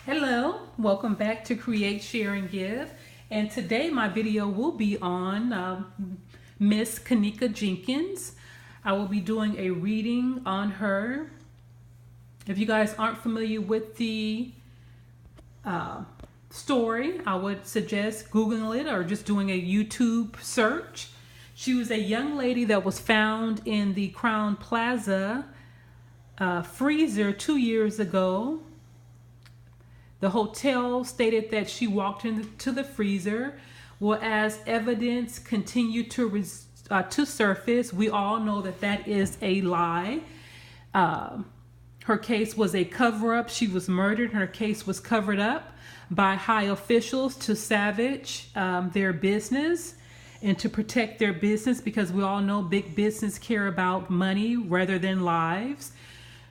Hello, welcome back to Create, Share, and Give. And today my video will be on Miss Kenneka Jenkins. I will be doing a reading on her. If you guys aren't familiar with the story, I would suggest Googling it or just doing a YouTube search. She was a young lady that was found in the Crown Plaza freezer 2 years ago. The hotel stated that she walked into the freezer. Well, as evidence continued to surface, we all know that that is a lie. Her case was a cover-up. She was murdered. Her case was covered up by high officials to savage their business and to protect their business, because we all know big business care about money rather than lives.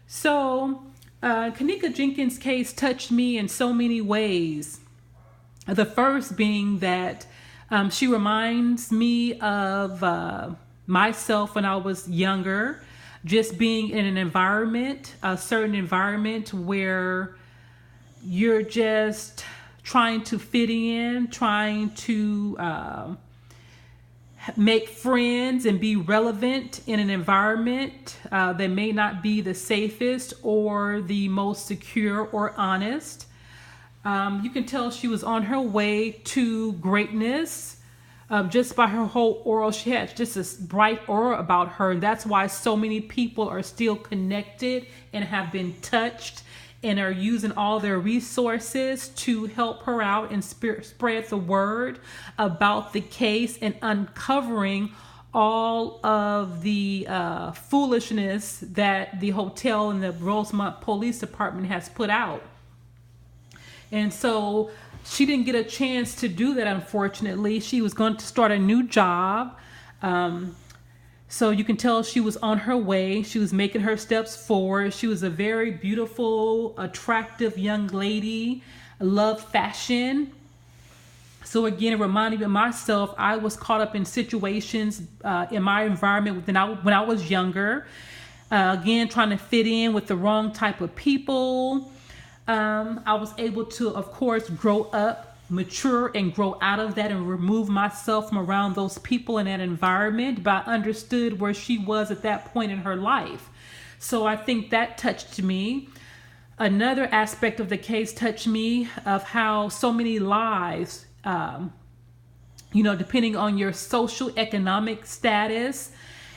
So Kenneka Jenkins' case touched me in so many ways. The first being that she reminds me of myself when I was younger, just being in an environment, a certain environment where you're just trying to fit in, trying to make friends and be relevant in an environment that may not be the safest or the most secure or honest. You can tell she was on her way to greatness just by her whole aura. She had just this bright aura about her, and that's why so many people are still connected and have been touched and are using all their resources to help her out and spread the word about the case and uncovering all of the foolishness that the hotel and the Rosemont Police Department has put out. And so she didn't get a chance to do that, unfortunately. She was going to start a new job. So you can tell she was on her way. She was making her steps forward. She was a very beautiful, attractive young lady, loved fashion. So again, it reminded me of myself. I was caught up in situations in my environment when I was younger. Again, trying to fit in with the wrong type of people. I was able to, of course, grow up, mature, and grow out of that and remove myself from around those people in that environment. But I understood where she was at that point in her life. So I think that touched me. Another aspect of the case touched me of how so many lives, depending on your social economic status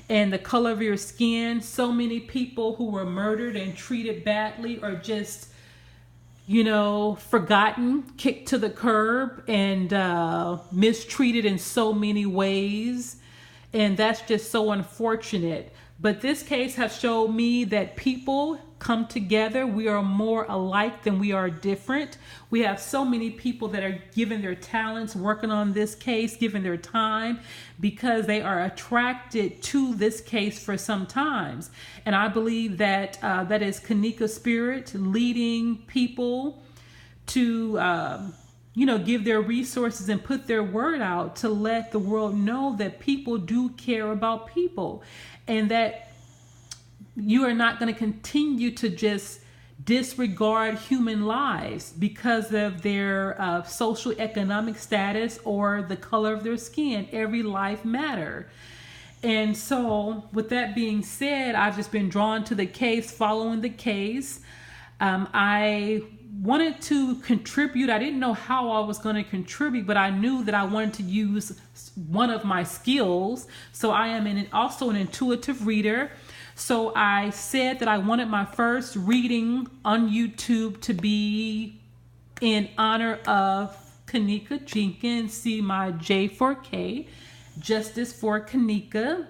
and the color of your skin, so many people who were murdered and treated badly or just forgotten, kicked to the curb, and mistreated in so many ways. And that's just so unfortunate. But this case has showed me that people come together. We are more alike than we are different. We have so many people that are giving their talents, working on this case, giving their time, because they are attracted to this case for some times. And I believe that that is Kenneka's spirit leading people to give their resources and put their word out to let the world know that people do care about people, and that you are not going to continue to just disregard human lives because of their social economic status or the color of their skin. Every life matters. And so with that being said, I've just been drawn to the case, following the case. I wanted to contribute. I didn't know how I was going to contribute, but I knew that I wanted to use one of my skills. So I am also an intuitive reader. So I said that I wanted my first reading on YouTube to be in honor of Kenneka Jenkins. See my J for K, Justice for Kenneka.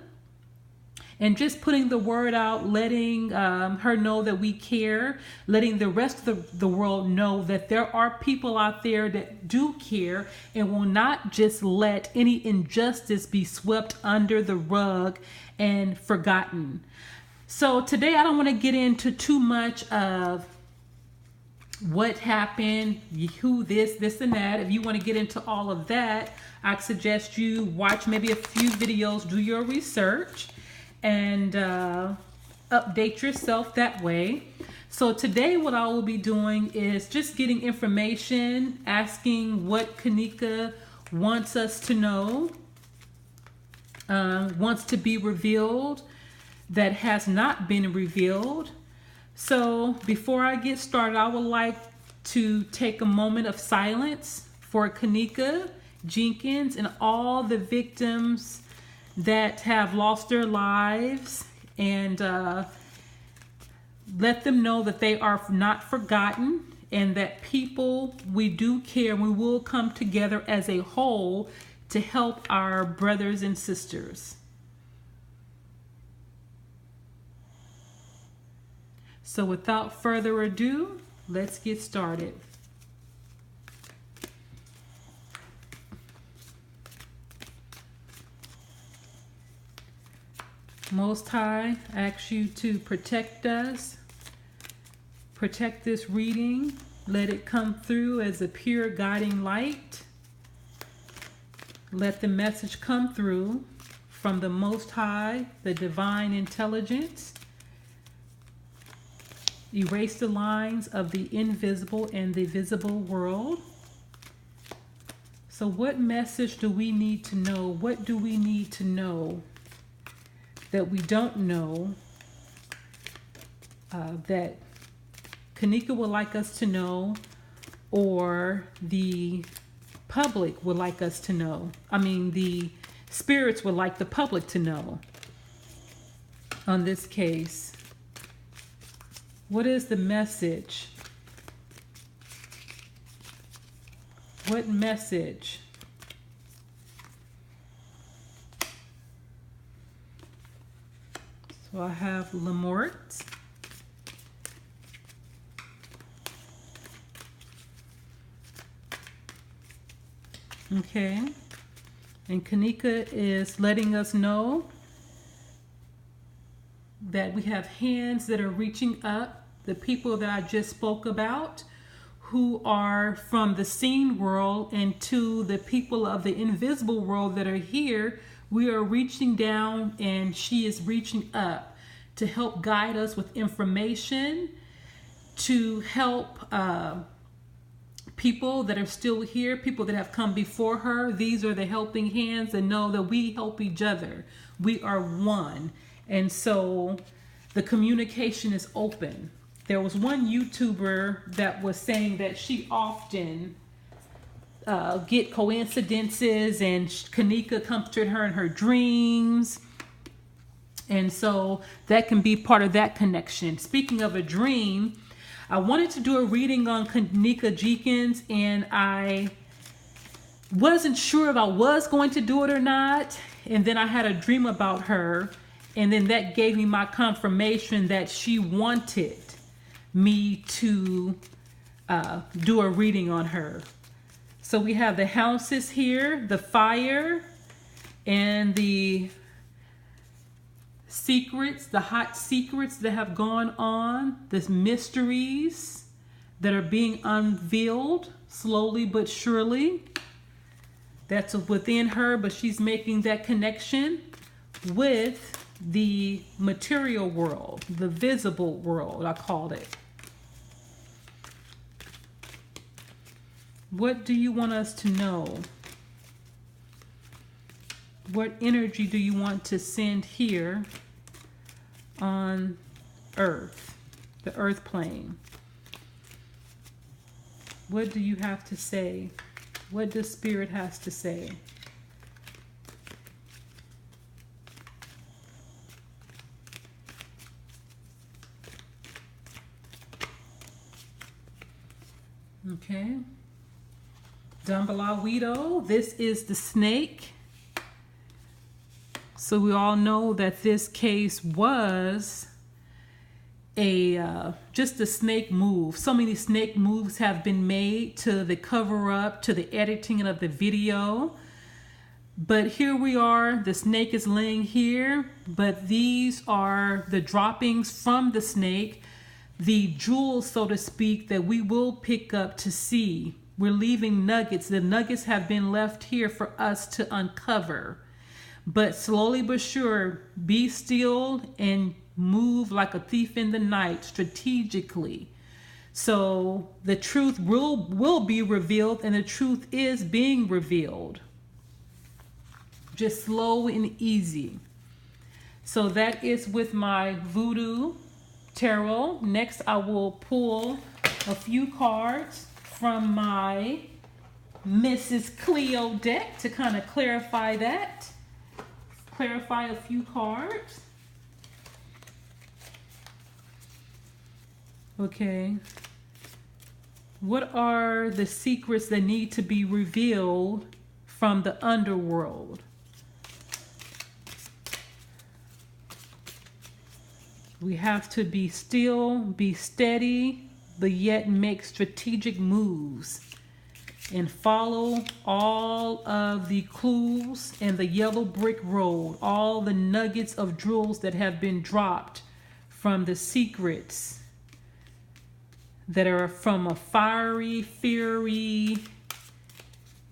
And just putting the word out, letting her know that we care, letting the rest of the world know that there are people out there that do care and will not just let any injustice be swept under the rug and forgotten. So today I don't want to get into too much of what happened, who this and that. If you want to get into all of that, I suggest you watch maybe a few videos, do your research, and update yourself that way. So today what I will be doing is just getting information, asking what Kenneka wants us to know, wants to be revealed that has not been revealed. So before I get started, I would like to take a moment of silence for Kenneka Jenkins and all the victims that have lost their lives, and let them know that they are not forgotten and that people, we do care. We will come together as a whole to help our brothers and sisters. So without further ado, let's get started. Most High, I ask you to protect us, protect this reading, let it come through as a pure guiding light. Let the message come through from the Most High, the divine intelligence. Erase the lines of the invisible and the visible world. So what message do we need to know? What do we need to know that we don't know, that Kenneka would like us to know, or the public would like us to know? I mean, the spirits would like the public to know on this case. What is the message? What message? So I have Lamort. Okay. And Kenneka is letting us know that we have hands that are reaching up, the people that I just spoke about, who are from the seen world, and to the people of the invisible world that are here. We are reaching down and she is reaching up to help guide us with information, to help people that are still here, people that have come before her. These are the helping hands, and know that we help each other. We are one. And so the communication is open. There was one YouTuber that was saying that she often get coincidences, and Kenneka comes to her in her dreams. And so that can be part of that connection. Speaking of a dream, I wanted to do a reading on Kenneka Jenkins, and I wasn't sure if I was going to do it or not. And then I had a dream about her, and then that gave me my confirmation that she wanted me to do a reading on her. So we have the houses here, the fire, and the secrets, the hot secrets that have gone on, the mysteries that are being unveiled slowly but surely. That's within her, but she's making that connection with the material world, the visible world, I called it. What do you want us to know? What energy do you want to send here on Earth, the Earth plane? What do you have to say? What does Spirit has to say? Okay. Dumbalawido, this is the snake. So we all know that this case was just a snake move. So many snake moves have been made to the cover up, to the editing of the video. But here we are, the snake is laying here, but these are the droppings from the snake, the jewels, so to speak, that we will pick up to see. We're leaving nuggets. The nuggets have been left here for us to uncover. But slowly but sure, be still and move like a thief in the night strategically. So the truth will be revealed, and the truth is being revealed. Just slow and easy. So that is with my Voodoo Tarot. Next, I will pull a few cards from my Mrs. Cleo deck to kind of clarify that. Clarify a few cards. Okay. What are the secrets that need to be revealed from the underworld? We have to be still, be steady, but yet make strategic moves and follow all of the clues and the yellow brick road, all the nuggets of jewels that have been dropped from the secrets that are from a fiery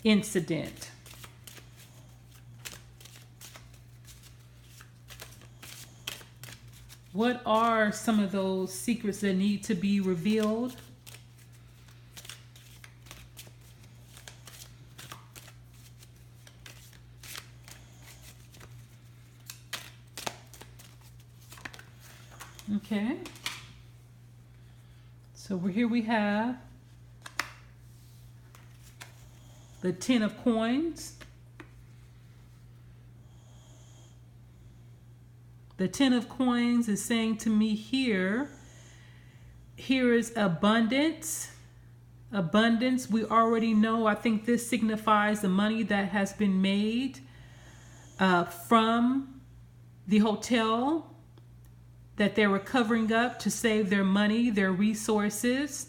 incident. What are some of those secrets that need to be revealed? Okay. So here we have the 10 of coins. The 10 of coins is saying to me here is abundance. Abundance, we already know. I think this signifies the money that has been made from the hotel that they were covering up to save their money, their resources,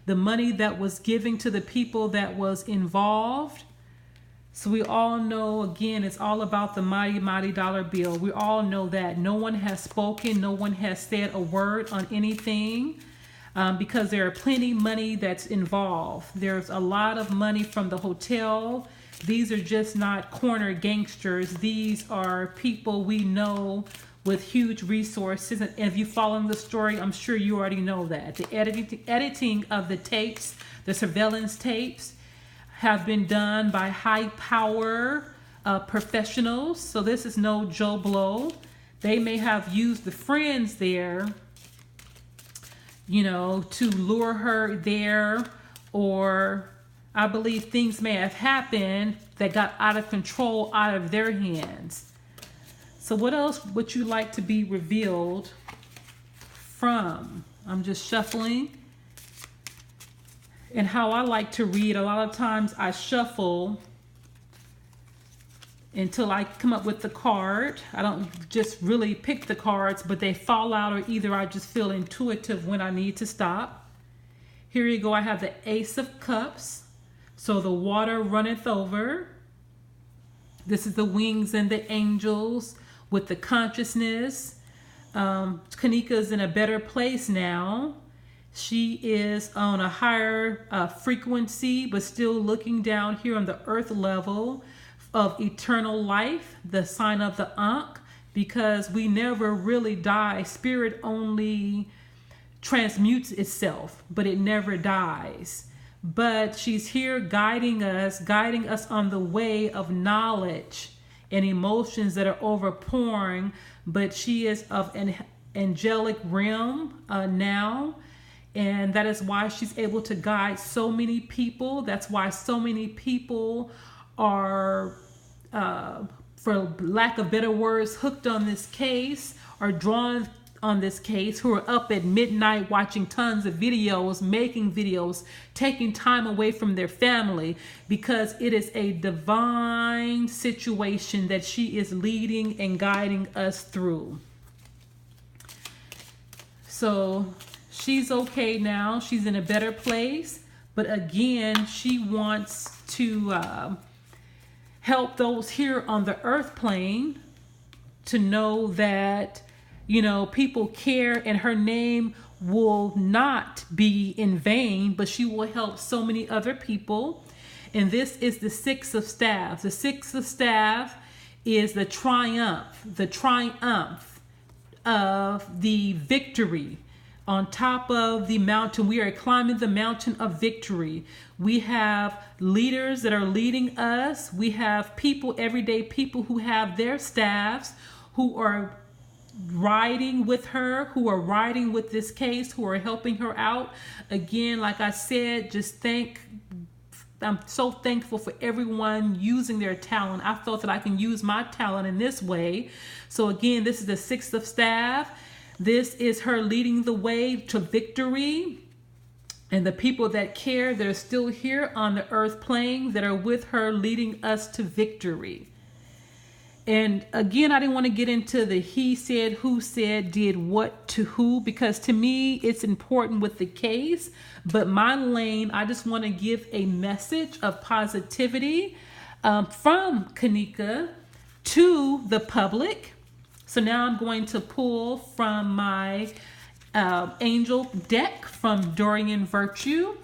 the money that was given to the people that was involved. So we all know, again, it's all about the mighty, mighty dollar bill. We all know that. No one has spoken. No one has said a word on anything because there are plenty of money that's involved. There's a lot of money from the hotel. These are just not corner gangsters. These are people we know with huge resources. And if you follow the story, I'm sure you already know that. The editing of the tapes, the surveillance tapes, have been done by high power professionals. So this is no Joe Blow. They may have used the friends there, you know, to lure her there, or I believe things may have happened that got out of control out of their hands. So what else would you like to be revealed from? I'm just shuffling. And how I like to read, a lot of times I shuffle until I come up with the card. I don't just really pick the cards, but they fall out, or either I just feel intuitive when I need to stop. Here you go. I have the Ace of Cups. So the water runneth over. This is the wings and the angels with the consciousness. Kenneka is in a better place now. She is on a higher frequency, but still looking down here on the earth level of eternal life, the sign of the Ankh, because we never really die. Spirit only transmutes itself, but it never dies. But she's here guiding us on the way of knowledge and emotions that are overpouring, but she is of an angelic realm now. And that is why she's able to guide so many people. That's why so many people are, for lack of better words, hooked on this case, or drawn on this case, who are up at midnight watching tons of videos, making videos, taking time away from their family, because it is a divine situation that she is leading and guiding us through. So she's okay now. She's in a better place. But again, she wants to help those here on the earth plane to know that, you know, people care, and her name will not be in vain, but she will help so many other people. And this is the Six of Staves. The Six of Staves is the triumph of the victory. On top of the mountain, we are climbing the mountain of victory. We have leaders that are leading us. We have people, everyday people who have their staffs, who are riding with her, who are riding with this case, who are helping her out. Again, like I said, I'm so thankful for everyone using their talent. I felt that I can use my talent in this way. So again, this is the 6th of staff. This is her leading the way to victory. And the people that care, that are still here on the earth plane, that are with her leading us to victory. And again, I didn't want to get into the he said, who said, did what to who, because to me, it's important with the case. But my lane, I just want to give a message of positivity from Kenneka to the public. So now I'm going to pull from my angel deck from Dorian Virtue.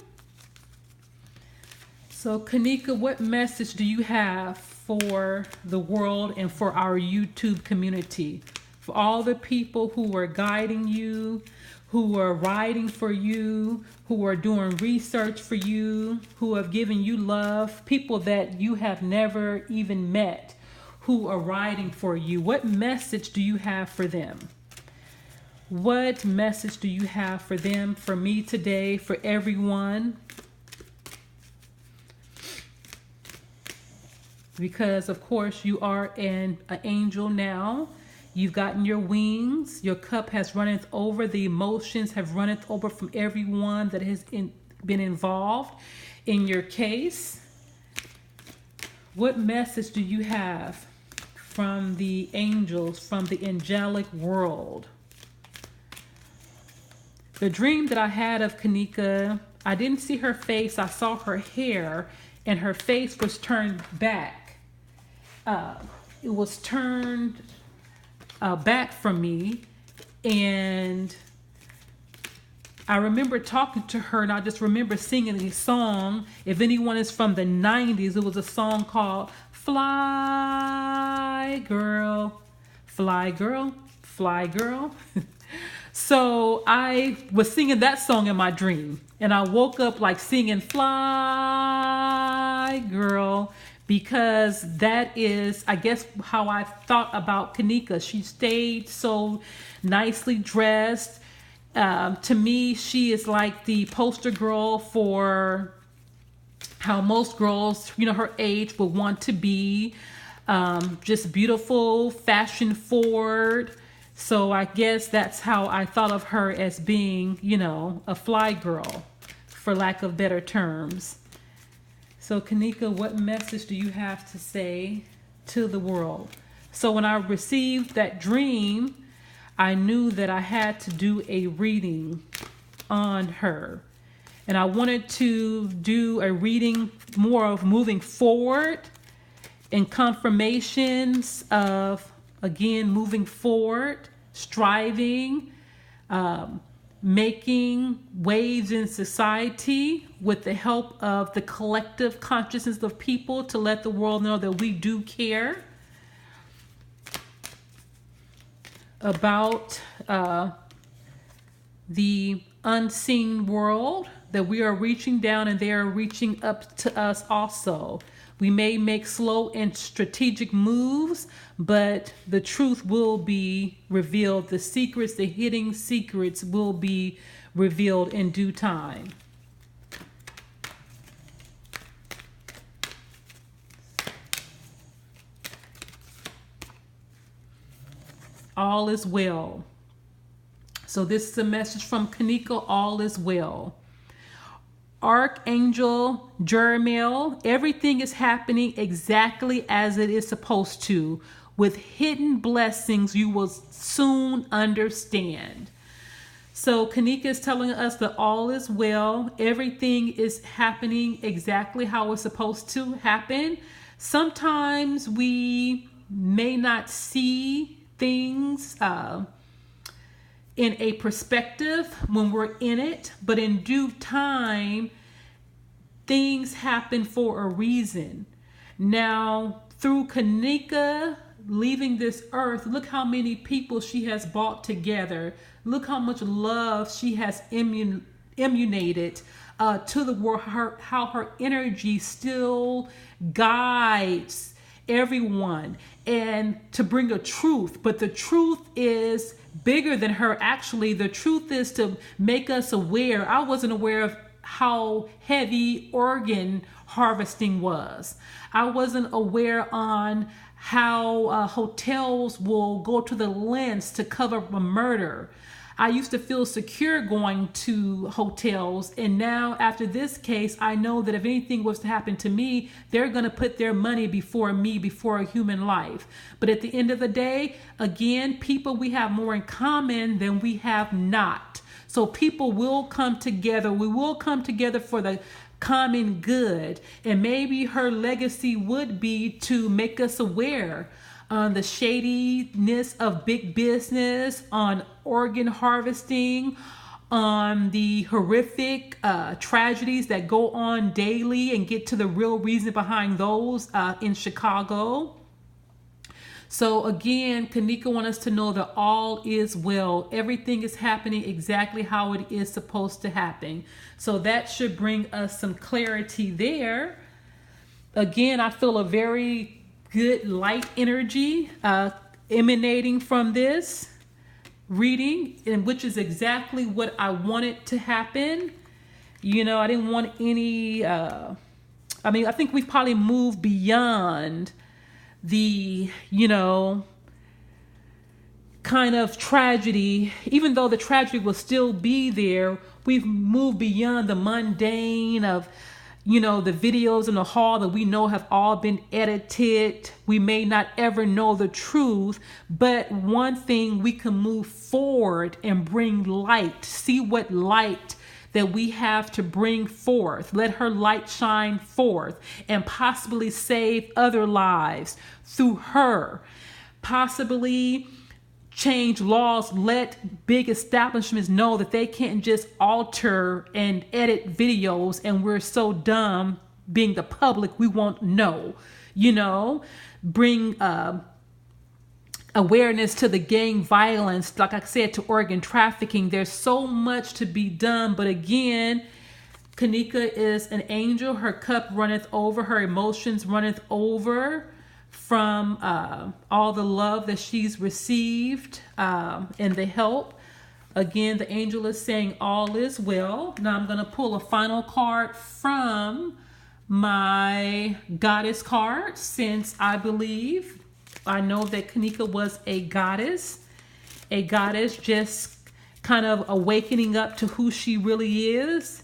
So Kenneka, what message do you have for the world and for our YouTube community? For all the people who are guiding you, who are writing for you, who are doing research for you, who have given you love, people that you have never even met, who are writing for you. What message do you have for them? What message do you have for them, for me today, for everyone? Because, of course, you are an angel now. You've gotten your wings. Your cup has runneth over. The emotions have runneth over from everyone that has been involved in your case. What message do you have from the angels, from the angelic world? The dream that I had of Kenneka, I didn't see her face. I saw her hair, and her face was turned back. It was turned back from me, and I remember talking to her, and I just remember singing a song. If anyone is from the 90s, it was a song called Fly Girl, Fly Girl, Fly Girl. So I was singing that song in my dream, and I woke up like singing Fly Girl, because that is, I guess, how I thought about Kenneka. She stayed so nicely dressed. To me, she is like the poster girl for how most girls, her age would want to be. Just beautiful, fashion forward. So I guess that's how I thought of her, as being, a fly girl, for lack of better terms. So Kenneka, what message do you have to say to the world? So when I received that dream, I knew that I had to do a reading on her. And I wanted to do a reading more of moving forward and confirmations of, again, moving forward, striving, making waves in society with the help of the collective consciousness of people, to let the world know that we do care about the unseen world, that we are reaching down and they are reaching up to us also. We may make slow and strategic moves, but the truth will be revealed. The secrets, the hidden secrets, will be revealed in due time. All is well. So this is a message from Kenneka. All is well. Archangel Jeremiel, everything is happening exactly as it is supposed to. With hidden blessings, you will soon understand. So Kenneka is telling us that all is well. Everything is happening exactly how it's supposed to happen. Sometimes we may not see things in a perspective when we're in it, but in due time, things happen for a reason. Now, through Kenneka, leaving this earth, look how many people she has brought together. Look how much love she has emanated to the world, how her energy still guides everyone, and to bring a truth. But the truth is bigger than her. Actually, the truth is to make us aware. I wasn't aware of how heavy organ harvesting was. I wasn't aware on how hotels will go to the lengths to cover a murder. I used to feel secure going to hotels, and now after this case, I know that if anything was to happen to me, they're going to put their money before me, before a human life. But at the end of the day, again, people, we have more in common than we have not. So people will come together. We will come together for the common good. And maybe her legacy would be to make us aware on the shadiness of big business, on organ harvesting, on the horrific tragedies that go on daily, and get to the real reason behind those in Chicago. So again, Kenneka wants us to know that all is well. Everything is happening exactly how it is supposed to happen. So that should bring us some clarity there. Again, I feel a very good light energy emanating from this reading, and which is exactly what I wanted to happen. You know, I didn't want any, I think we've probably moved beyond the, kind of tragedy. Even though the tragedy will still be there, we've moved beyond the mundane of, the videos in the hall that we know have all been edited. We may not ever know the truth, but one thing, we can move forward and bring light, see what light that we have to bring forth. Let her light shine forth and possibly save other lives through her. Possibly change laws, let big establishments know that they can't just alter and edit videos, and we're so dumb, being the public, we won't know. Bring awareness to the gang violence, like I said, to organ trafficking. There's so much to be done, but again, Kenneka is an angel. Her cup runneth over, her emotions runneth over from all the love that she's received and the help. Again, the angel is saying all is well. Now I'm going to pull a final card from my goddess card, since I know that Kenneka was a goddess just kind of awakening up to who she really is,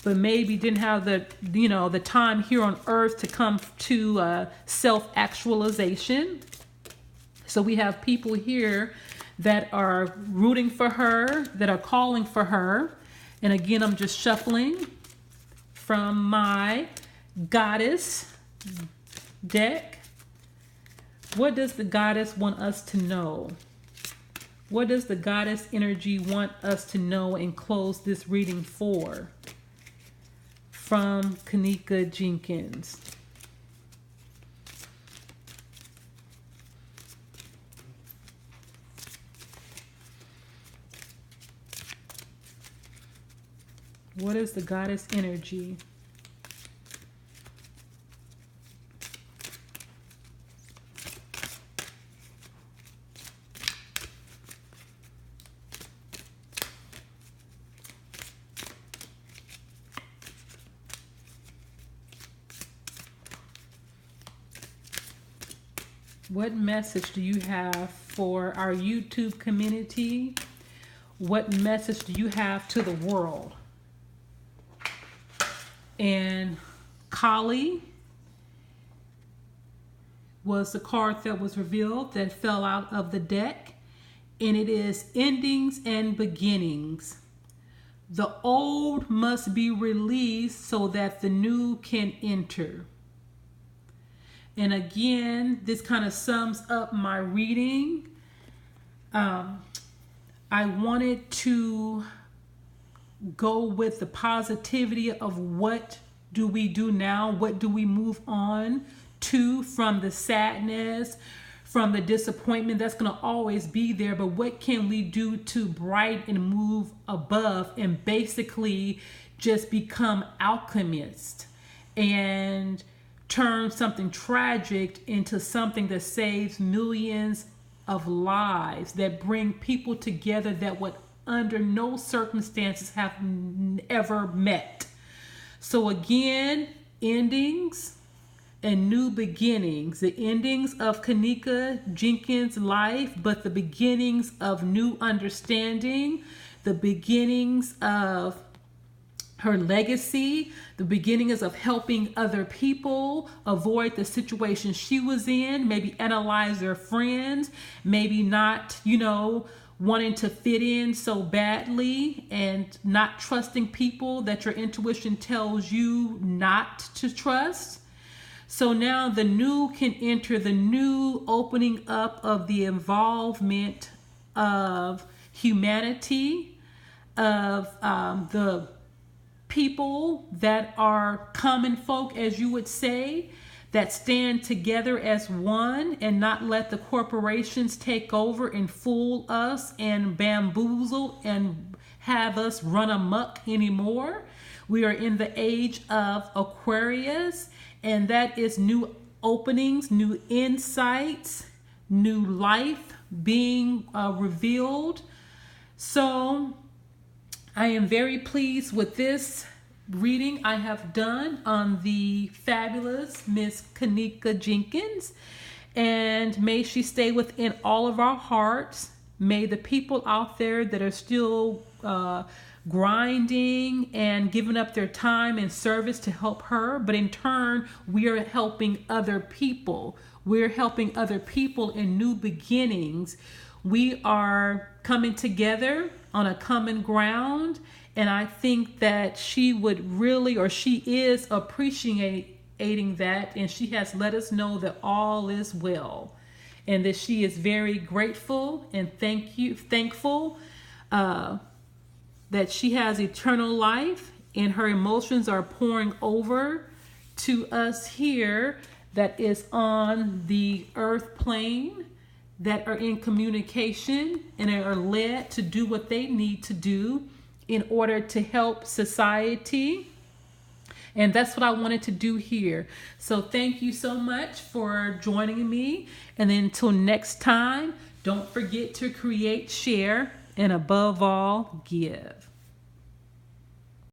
but maybe didn't have the time here on earth to come to self-actualization. So we have people here that are rooting for her, that are calling for her. And again, I'm just shuffling from my goddess deck. What does the goddess want us to know? What does the goddess energy want us to know and close this reading for? From Kenneka Jenkins. What is the goddess energy? What message do you have for our YouTube community? What message do you have to the world? And Kali was the card that was revealed that fell out of the deck. And it is endings and beginnings. The old must be released so that the new can enter. And again, this kind of sums up my reading. I wanted to go with the positivity of what do we do now? What do we move on to from the sadness, from the disappointment that's going to always be there, but what can we do to brighten and move above and basically just become alchemists and turn something tragic into something that saves millions of lives, that bring people together that would under no circumstances have ever met. So again, endings and new beginnings, the endings of Kenneka Jenkins' life, but the beginnings of new understanding, the beginnings of her legacy, the beginnings of helping other people avoid the situation she was in, maybe analyze their friends, maybe not, wanting to fit in so badly and not trusting people that your intuition tells you not to trust. So now the new can enter, the new opening up of the involvement of humanity, of the people that are common folk, as you would say, that stand together as one and not let the corporations take over and fool us and bamboozle and have us run amok anymore. We are in the age of Aquarius, and that is new openings, new insights, new life being revealed. So I am very pleased with this reading I have done on the fabulous Miss Kenneka Jenkins, and may she stay within all of our hearts. May the people out there that are still grinding and giving up their time and service to help her, but in turn we are helping other people. We're helping other people in new beginnings. We are coming together on a common ground, and I think that she would really, or she is appreciating that, and she has let us know that all is well, and that she is very grateful and thankful that she has eternal life, and her emotions are pouring over to us here that is on the earth plane, that are in communication and are led to do what they need to do in order to help society. And that's what I wanted to do here. So thank you so much for joining me. And then until next time, don't forget to create, share, and above all, give.